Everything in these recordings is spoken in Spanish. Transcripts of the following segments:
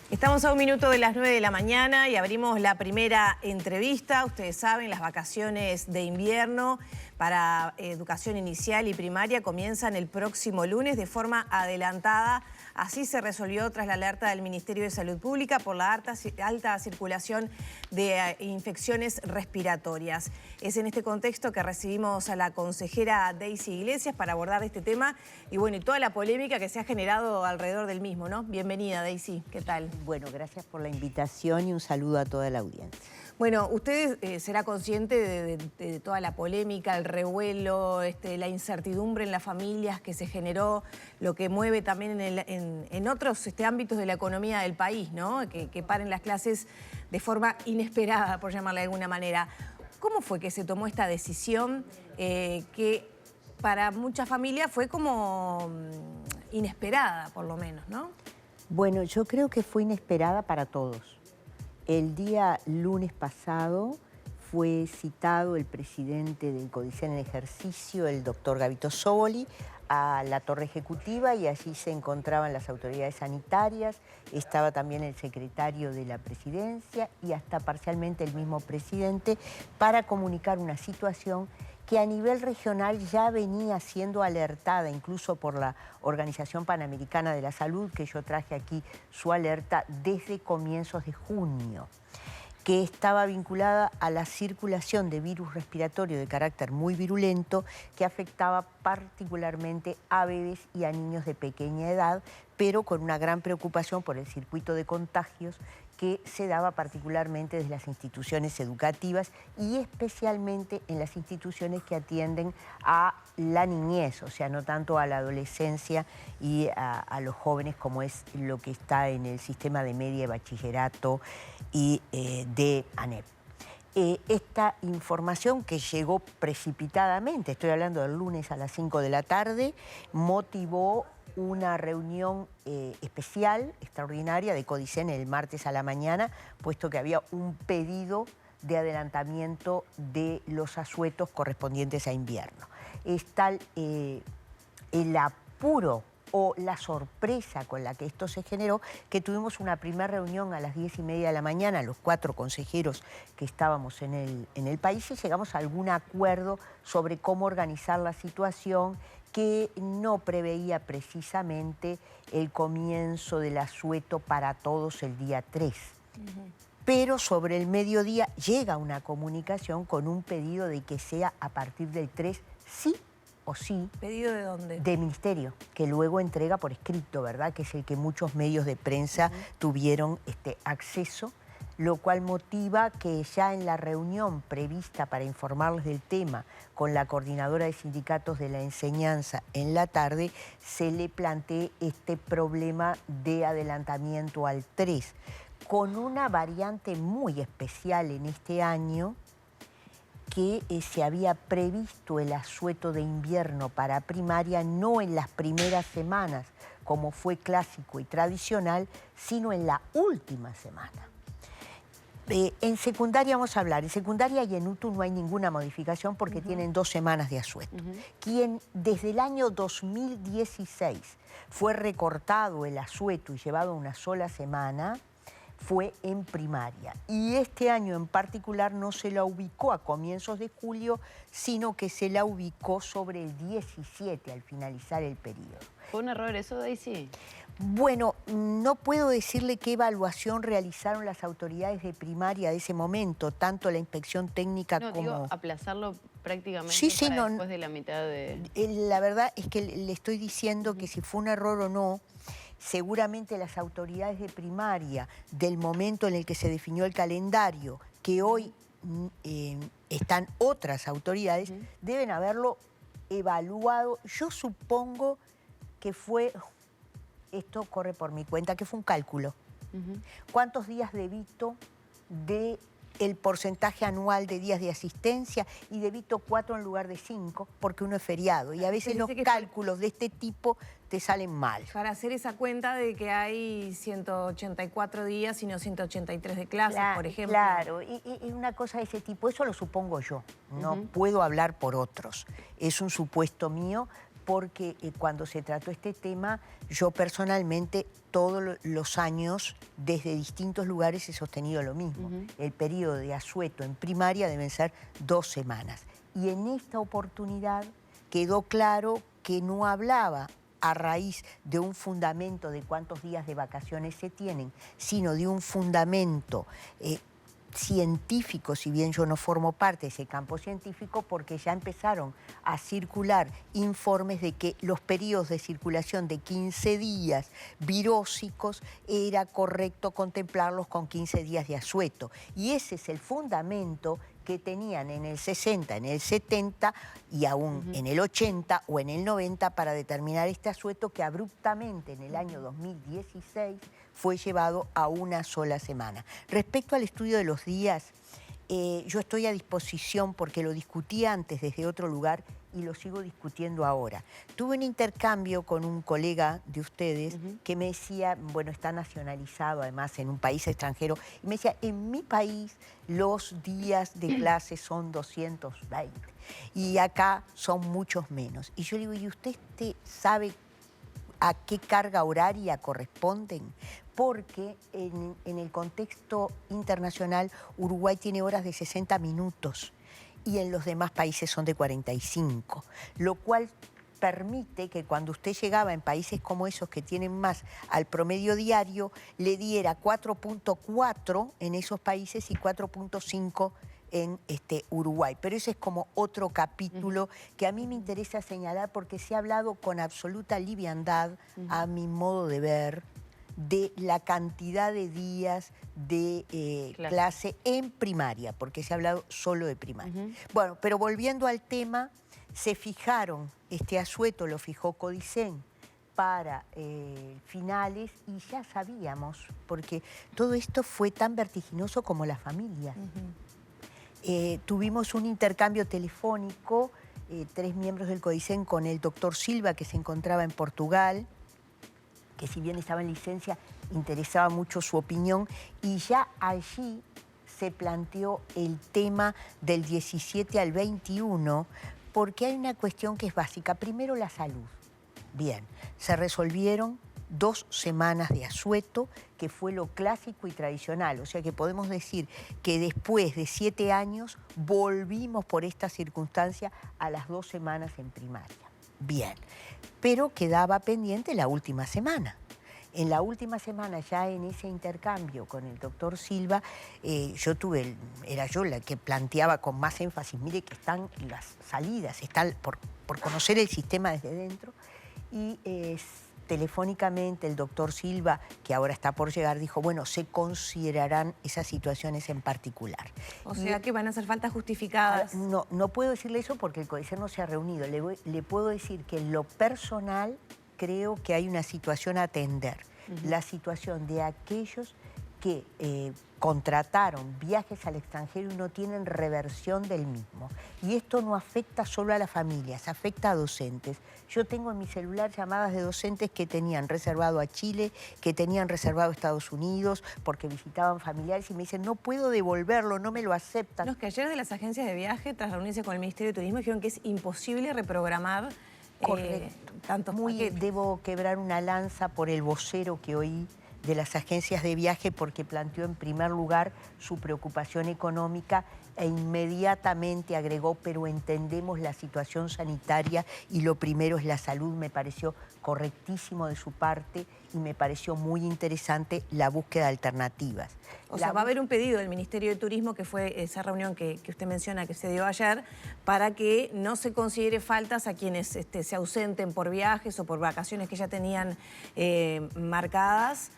Estamos a un minuto de las 9 de la mañana y abrimos la primera entrevista. Ustedes saben, las vacaciones de invierno para educación inicial y primaria comienzan el próximo lunes de forma adelantada. Así se resolvió tras la alerta del Ministerio de Salud Pública por la alta circulación de infecciones respiratorias. Es en este contexto que recibimos a la consejera Daisy Iglesias para abordar este tema y bueno, y toda la polémica que se ha generado alrededor del mismo, ¿no? Bienvenida, Daisy, ¿qué tal? Bueno, gracias por la invitación y un saludo a toda la audiencia. Bueno, usted será consciente de toda la polémica, el revuelo, la incertidumbre en las familias que se generó, lo que mueve también en otros ámbitos de la economía del país, ¿no? Que paren las clases de forma inesperada, por llamarla de alguna manera. ¿Cómo fue que se tomó esta decisión que para muchas familias fue como inesperada, por lo menos, ¿no? Bueno, yo creo que fue inesperada para todos. El día lunes pasado fue citado el presidente del CODICEN en ejercicio, el doctor Gabito Scioli, a la torre ejecutiva y allí se encontraban las autoridades sanitarias, estaba también el secretario de la presidencia y hasta parcialmente el mismo presidente para comunicar una situación que a nivel regional ya venía siendo alertada, incluso por la Organización Panamericana de la Salud, que yo traje aquí su alerta desde comienzos de junio, que estaba vinculada a la circulación de virus respiratorio de carácter muy virulento que afectaba particularmente a bebés y a niños de pequeña edad, pero con una gran preocupación por el circuito de contagios que se daba particularmente desde las instituciones educativas y especialmente en las instituciones que atienden a la niñez, o sea, no tanto a la adolescencia y a los jóvenes como es lo que está en el sistema de media y bachillerato y de ANEP. Esta información que llegó precipitadamente, estoy hablando del lunes a las 5 de la tarde, motivó una reunión especial, extraordinaria de CODICEN el martes a la mañana, puesto que había un pedido de adelantamiento de los asuetos correspondientes a invierno. Es tal el apuro o la sorpresa con la que esto se generó, que tuvimos una primera reunión a las 10:30 de la mañana, los 4 consejeros que estábamos en el país, y llegamos a algún acuerdo sobre cómo organizar la situación que no preveía precisamente el comienzo del asueto para todos el día 3. Pero sobre el mediodía llega una comunicación con un pedido de que sea a partir del 3, sí o sí. ¿Pedido de dónde? Del Ministerio, que luego entrega por escrito, ¿verdad? Que es el que muchos medios de prensa tuvieron acceso, lo cual motiva que ya en la reunión prevista para informarles del tema con la coordinadora de sindicatos de la enseñanza en la tarde, se le plantee este problema de adelantamiento al 3, con una variante muy especial en este año, que se había previsto el asueto de invierno para primaria no en las primeras semanas, como fue clásico y tradicional, sino en la última semana. En secundaria vamos a hablar, en secundaria y en UTU no hay ninguna modificación porque tienen 2 semanas de asueto. Quien desde el año 2016 fue recortado el asueto y llevado a una sola semana, fue en primaria. Y este año en particular no se la ubicó a comienzos de julio, sino que se la ubicó sobre el 17 al finalizar el periodo. ¿Fue un error eso, Daisy? Bueno, no puedo decirle qué evaluación realizaron las autoridades de primaria de ese momento, tanto la inspección técnica como... Digo, aplazarlo prácticamente no, después de la mitad de... La verdad es que le estoy diciendo que si fue un error o no, seguramente las autoridades de primaria, del momento en el que se definió el calendario, que hoy están otras autoridades, deben haberlo evaluado. Yo supongo que fue, esto corre por mi cuenta, que fue un cálculo. ¿Cuántos días debito de el porcentaje anual de días de asistencia y debito 4 en lugar de 5 porque uno es feriado y a veces los cálculos de este tipo te salen mal. Para hacer esa cuenta de que hay 184 días y no 183 de clases, por ejemplo. Claro, y una cosa de ese tipo, eso lo supongo yo, no puedo hablar por otros, es un supuesto mío, porque cuando se trató este tema, yo personalmente todos los años, desde distintos lugares, he sostenido lo mismo. El periodo de asueto en primaria deben ser 2 semanas. Y en esta oportunidad quedó claro que no hablaba a raíz de un fundamento de cuántos días de vacaciones se tienen, sino de un fundamento científico, si bien yo no formo parte de ese campo científico, porque ya empezaron a circular informes de que los periodos de circulación de 15 días virósicos era correcto contemplarlos con 15 días de asueto. Y ese es el fundamento que tenían en el 60, en el 70 y aún en el 80 o en el 90 para determinar este asueto que abruptamente en el año 2016 fue llevado a una sola semana. Respecto al estudio de los días, yo estoy a disposición porque lo discutí antes desde otro lugar y lo sigo discutiendo ahora. Tuve un intercambio con un colega de ustedes que me decía, bueno, está nacionalizado además en un país extranjero, y me decía, en mi país los días de clase son 220 y acá son muchos menos. Y yo le digo, ¿y usted sabe a qué carga horaria corresponden? Porque en el contexto internacional Uruguay tiene horas de 60 minutos y en los demás países son de 45, lo cual permite que cuando usted llegaba en países como esos que tienen más al promedio diario, le diera 4.4 en esos países y 4.5 en Uruguay. Pero ese es como otro capítulo que a mí me interesa señalar porque se ha hablado con absoluta liviandad, a mi modo de ver, de la cantidad de días de clase en primaria, porque se ha hablado solo de primaria. Bueno, pero volviendo al tema, se fijaron, este asueto lo fijó Codicen para finales y ya sabíamos, porque todo esto fue tan vertiginoso como las familias. Tuvimos un intercambio telefónico, 3 miembros del Codicen con el doctor Silva, que se encontraba en Portugal, que si bien estaba en licencia, interesaba mucho su opinión, y ya allí se planteó el tema del 17 al 21, porque hay una cuestión que es básica. Primero, la salud. Bien, se resolvieron 2 semanas de asueto, que fue lo clásico y tradicional. O sea que podemos decir que después de 7 años volvimos por esta circunstancia a las 2 semanas en primaria. Bien, pero quedaba pendiente la última semana. En la última semana, ya en ese intercambio con el doctor Silva, era yo la que planteaba con más énfasis, mire que están las salidas, están por conocer el sistema desde dentro, y telefónicamente el doctor Silva, que ahora está por llegar, dijo, bueno, se considerarán esas situaciones en particular. O sea que van a hacer faltas justificadas. No puedo decirle eso porque el Codicen no se ha reunido. Le puedo decir que en lo personal creo que hay una situación a atender. La situación de aquellos que contrataron viajes al extranjero y no tienen reversión del mismo. Y esto no afecta solo a las familias, afecta a docentes. Yo tengo en mi celular llamadas de docentes que tenían reservado a Chile, que tenían reservado a Estados Unidos, porque visitaban familiares y me dicen, no puedo devolverlo, no me lo aceptan. No, es que ayer de las agencias de viaje, tras reunirse con el Ministerio de Turismo, dijeron que es imposible reprogramar tantos paquetes. Debo quebrar una lanza por el vocero que oí de las agencias de viaje, porque planteó en primer lugar su preocupación económica e inmediatamente agregó, pero entendemos la situación sanitaria y lo primero es la salud. Me pareció correctísimo de su parte y me pareció muy interesante la búsqueda de alternativas. O sea, va a haber un pedido del Ministerio de Turismo, que fue esa reunión que usted menciona que se dio ayer, para que no se considere faltas a quienes se ausenten por viajes o por vacaciones que ya tenían marcadas.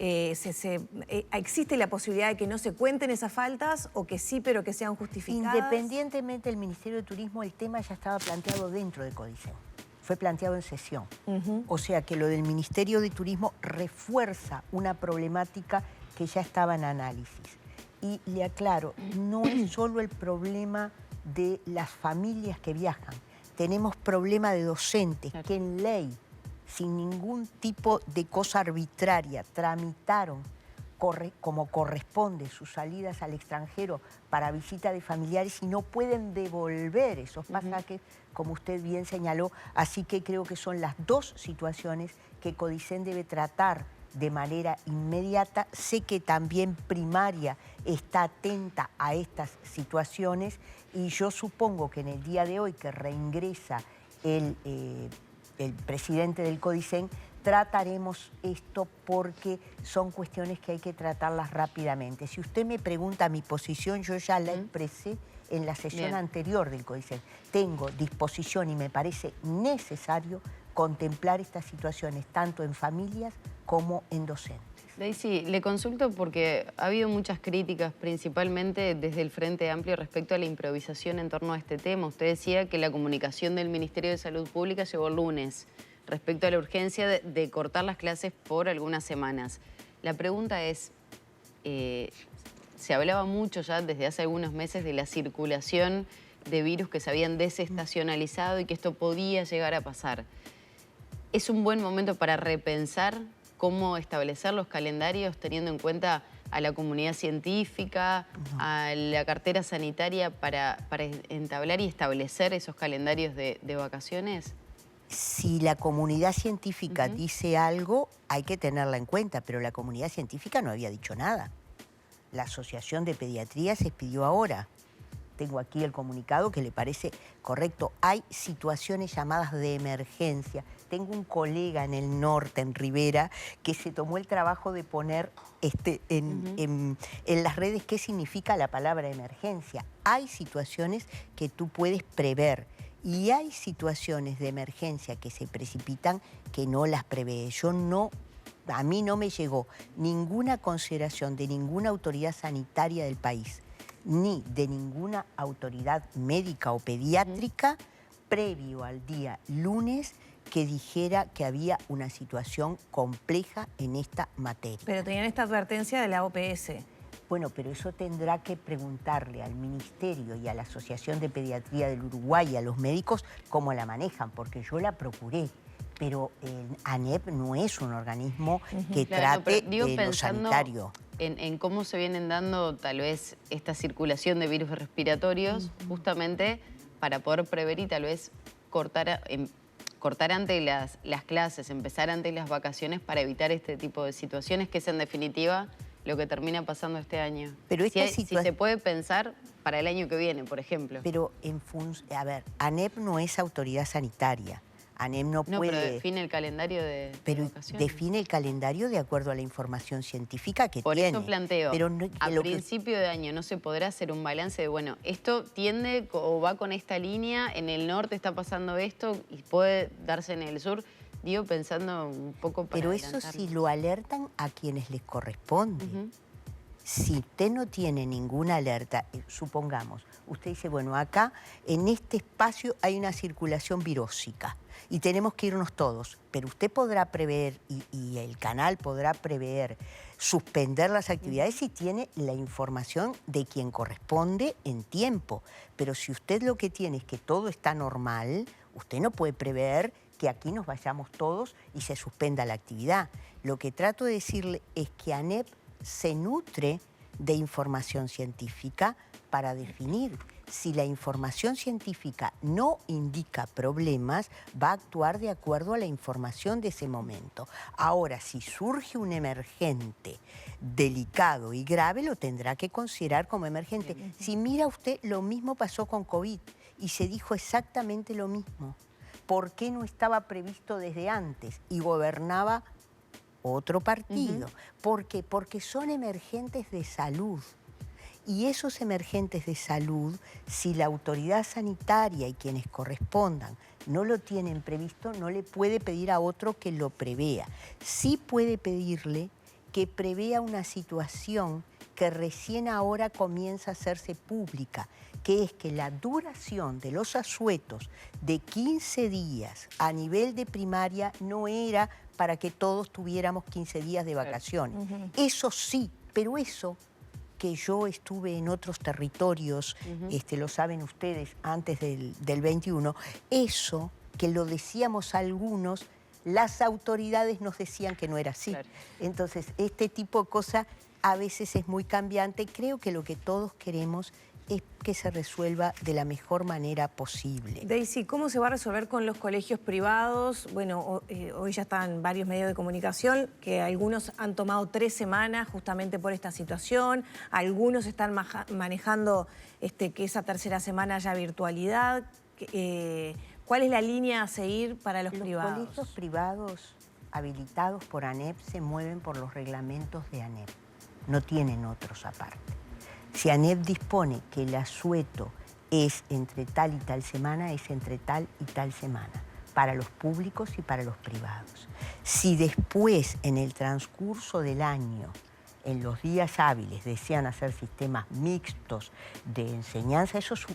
¿Existe la posibilidad de que no se cuenten esas faltas o que sí, pero que sean justificadas? Independientemente del Ministerio de Turismo, el tema ya estaba planteado dentro de Codicen. Fue planteado en sesión. O sea que lo del Ministerio de Turismo refuerza una problemática que ya estaba en análisis. Y le aclaro, no es solo el problema de las familias que viajan. Tenemos problema de docentes que en ley, sin ningún tipo de cosa arbitraria, tramitaron como corresponde sus salidas al extranjero para visita de familiares y no pueden devolver esos pasajes, como usted bien señaló. Así que creo que son las dos situaciones que Codicen debe tratar de manera inmediata. Sé que también Primaria está atenta a estas situaciones y yo supongo que en el día de hoy que reingresa el presidente del Codicen, trataremos esto porque son cuestiones que hay que tratarlas rápidamente. Si usted me pregunta mi posición, yo ya la expresé en la sesión anterior del Codicen. Tengo disposición y me parece necesario contemplar estas situaciones tanto en familias como en docentes. Daisy, le consulto porque ha habido muchas críticas, principalmente desde el Frente Amplio respecto a la improvisación en torno a este tema. Usted decía que la comunicación del Ministerio de Salud Pública llegó el lunes respecto a la urgencia de cortar las clases por algunas semanas. La pregunta es, se hablaba mucho ya desde hace algunos meses de la circulación de virus que se habían desestacionalizado y que esto podía llegar a pasar. ¿Es un buen momento para repensar cómo establecer los calendarios teniendo en cuenta a la comunidad científica, a la cartera sanitaria para entablar y establecer esos calendarios de vacaciones? Si la comunidad científica dice algo, hay que tenerla en cuenta, pero la comunidad científica no había dicho nada. La Asociación de Pediatría se expidió ahora. Tengo aquí el comunicado que le parece correcto. Hay situaciones llamadas de emergencia. Tengo un colega en el norte, en Rivera, que se tomó el trabajo de poner en las redes qué significa la palabra emergencia. Hay situaciones que tú puedes prever y hay situaciones de emergencia que se precipitan que no las prevé. A mí no me llegó ninguna consideración de ninguna autoridad sanitaria del país, ni de ninguna autoridad médica o pediátrica previo al día lunes que dijera que había una situación compleja en esta materia. Pero tenían esta advertencia de la OPS. Bueno, pero eso tendrá que preguntarle al Ministerio y a la Asociación de Pediatría del Uruguay y a los médicos cómo la manejan, porque yo la procuré. Pero ANEP no es un organismo que trate lo sanitario. En cómo se vienen dando tal vez esta circulación de virus respiratorios, justamente para poder prever y tal vez cortar antes las clases, empezar antes las vacaciones para evitar este tipo de situaciones, que es en definitiva lo que termina pasando este año. Pero si se puede pensar para el año que viene, por ejemplo. Pero, a ver, ANEP no es autoridad sanitaria. ANEP no puede... pero define el calendario de vacaciones. Define el calendario de acuerdo a la información científica que Por tiene. eso planteo, pero a principio de año no se podrá hacer un balance de, bueno, esto tiende o va con esta línea, en el norte está pasando esto y puede darse en el sur. Digo, pensando un poco para Pero eso sí lo alertan a quienes les corresponde. Si usted no tiene ninguna alerta, supongamos, usted dice, bueno, acá en este espacio hay una circulación virósica y tenemos que irnos todos, pero usted podrá prever y el canal podrá prever suspender las actividades si tiene la información de quien corresponde en tiempo. Pero si usted lo que tiene es que todo está normal, usted no puede prever que aquí nos vayamos todos y se suspenda la actividad. Lo que trato de decirle es que ANEP se nutre de información científica para definir. Si la información científica no indica problemas, va a actuar de acuerdo a la información de ese momento. Ahora, si surge un emergente delicado y grave, lo tendrá que considerar como emergente. Si mira usted, lo mismo pasó con COVID y se dijo exactamente lo mismo. ¿Por qué no estaba previsto desde antes? Y gobernaba otro partido. ¿Por qué? Porque son emergentes de salud. Y esos emergentes de salud, si la autoridad sanitaria y quienes correspondan no lo tienen previsto, no le puede pedir a otro que lo prevea. Sí puede pedirle que prevea una situación que recién ahora comienza a hacerse pública, que es que la duración de los asuetos de 15 días a nivel de primaria no era para que todos tuviéramos 15 días de vacaciones. Eso sí, pero eso que yo estuve en otros territorios, lo saben ustedes, antes del 21, eso que lo decíamos algunos, las autoridades nos decían que no era así. Entonces, este tipo de cosas a veces es muy cambiante. Creo que lo que todos queremos es que se resuelva de la mejor manera posible. Daisy, ¿cómo se va a resolver con los colegios privados? Bueno, hoy ya están varios medios de comunicación, que algunos han tomado 3 semanas justamente por esta situación, algunos están manejando que esa tercera semana haya virtualidad. ¿Cuál es la línea a seguir para los privados? Los colegios privados habilitados por ANEP se mueven por los reglamentos de ANEP, no tienen otros aparte. Si ANEP dispone que el asueto es entre tal y tal semana, es entre tal y tal semana, para los públicos y para los privados. Si después, en el transcurso del año, en los días hábiles, desean hacer sistemas mixtos de enseñanza, eso es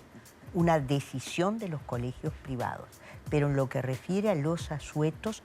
una decisión de los colegios privados. Pero en lo que refiere a los asuetos,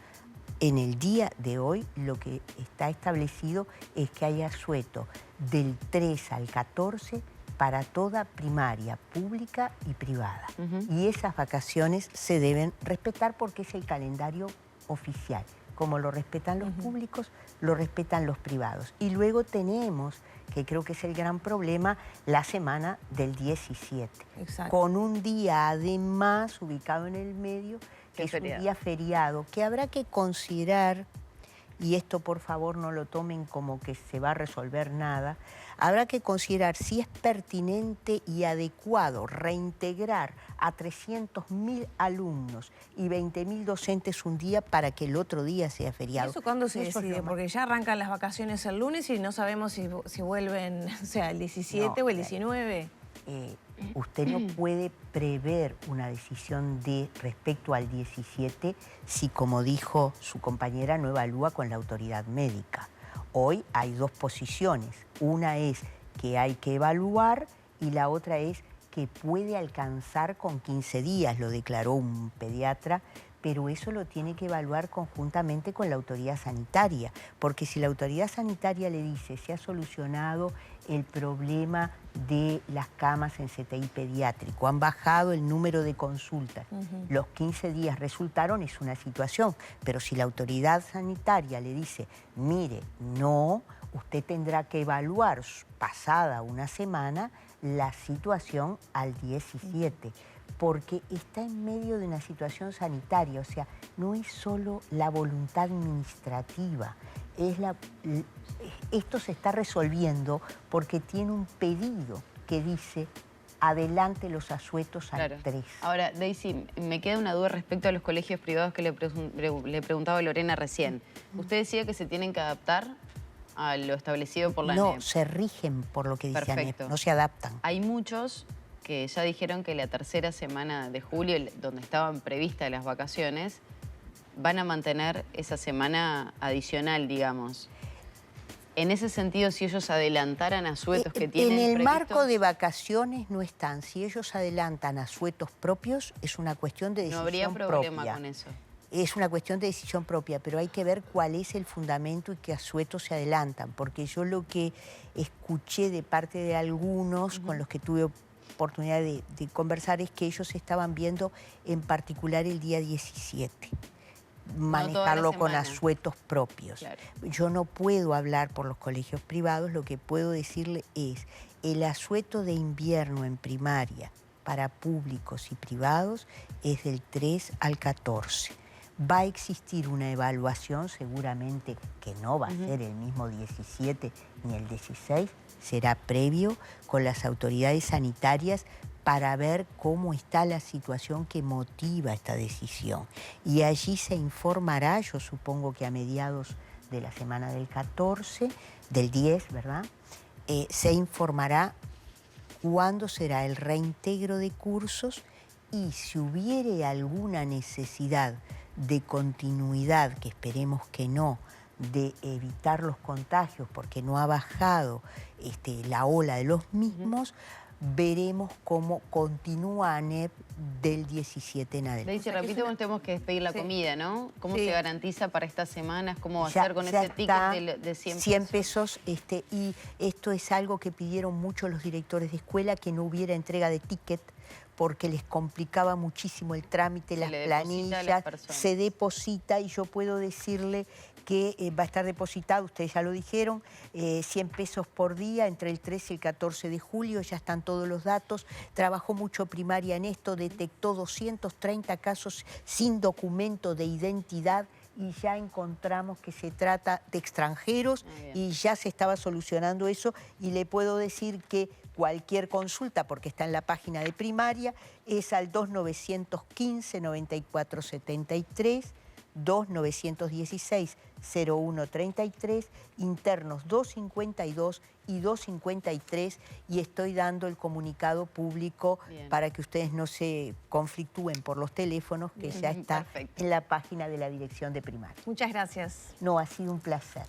en el día de hoy lo que está establecido es que hay asueto del 3 al 14 para toda primaria, pública y privada. Y esas vacaciones se deben respetar porque es el calendario oficial. Como lo respetan los públicos, lo respetan los privados. Y luego tenemos, que creo que es el gran problema, la semana del 17. Exacto. Con un día además ubicado en el medio, que es un día feriado, que habrá que considerar, y esto por favor no lo tomen como que se va a resolver nada, habrá que considerar si es pertinente y adecuado reintegrar a 300.000 alumnos y 20.000 docentes un día para que el otro día sea feriado. ¿Y eso cuándo se decide? Porque ya arrancan las vacaciones el lunes y no sabemos si vuelven, o sea, el 17 o el 19. Usted no puede prever una decisión respecto al 17 si, como dijo su compañera, no evalúa con la autoridad médica. Hoy hay 2 posiciones. Una es que hay que evaluar y la otra es que puede alcanzar con 15 días, lo declaró un pediatra, pero eso lo tiene que evaluar conjuntamente con la autoridad sanitaria, porque si la autoridad sanitaria le dice se ha solucionado el problema de las camas en CTI pediátrico, han bajado el número de consultas, los 15 días resultaron, es una situación, pero si la autoridad sanitaria le dice, mire, no, usted tendrá que evaluar pasada una semana la situación al 17, porque está en medio de una situación sanitaria, o sea, no es solo la voluntad administrativa, esto se está resolviendo porque tiene un pedido que dice adelante los asuetos al 3. Ahora, Daisy, me queda una duda respecto a los colegios privados que le preguntaba Lorena recién. Usted decía que se tienen que adaptar a lo establecido por la ANEP. No, se rigen por lo que dice Perfecto. ANEP, no se adaptan. Hay muchos que ya dijeron que la tercera semana de julio, donde estaban previstas las vacaciones, van a mantener esa semana adicional, digamos. En ese sentido, si ellos adelantaran asuetos que tienen en el previsto... marco de vacaciones no están. Si ellos adelantan asuetos propios, es una cuestión de decisión propia. No habría problema con eso. Es una cuestión de decisión propia, pero hay que ver cuál es el fundamento y qué asuetos se adelantan. Porque yo lo que escuché de parte de algunos con los que tuve oportunidad de conversar es que ellos estaban viendo en particular el día 17. Manejarlo con asuetos propios. Claro. Yo no puedo hablar por los colegios privados, lo que puedo decirle es el asueto de invierno en primaria para públicos y privados es del 3 al 14. Va a existir una evaluación, seguramente que no va a ser el mismo 17 ni el 16, será previo con las autoridades sanitarias para ver cómo está la situación que motiva esta decisión. Y allí se informará, yo supongo que a mediados de la semana del 14, del 10, ¿verdad? Se informará cuándo será el reintegro de cursos y si hubiere alguna necesidad de continuidad, que esperemos que no, de evitar los contagios porque no ha bajado la ola de los mismos, veremos cómo continúa ANEP del 17 en adelante. Le dice, repito, tenemos que despedir la comida, ¿no? ¿Cómo se garantiza para estas semanas? ¿Cómo va a ser con ese ticket de 100 pesos? Y esto es algo que pidieron mucho los directores de escuela, que no hubiera entrega de ticket, porque les complicaba muchísimo el trámite, las le deposita a las planillas, personas. se deposita y yo puedo decirle que va a estar depositado, ustedes ya lo dijeron, 100 pesos por día entre el 13 y el 14 de julio, ya están todos los datos. Trabajó mucho primaria en esto, detectó 230 casos sin documento de identidad y ya encontramos que se trata de extranjeros y ya se estaba solucionando eso, y le puedo decir que cualquier consulta, porque está en la página de primaria, es al 2915-9473, 2916-0133, internos 252 y 253, y estoy dando el comunicado público para que ustedes no se conflictúen por los teléfonos, que ya está Perfecto. en la página de la Dirección de Primaria. Muchas gracias. No, ha sido un placer.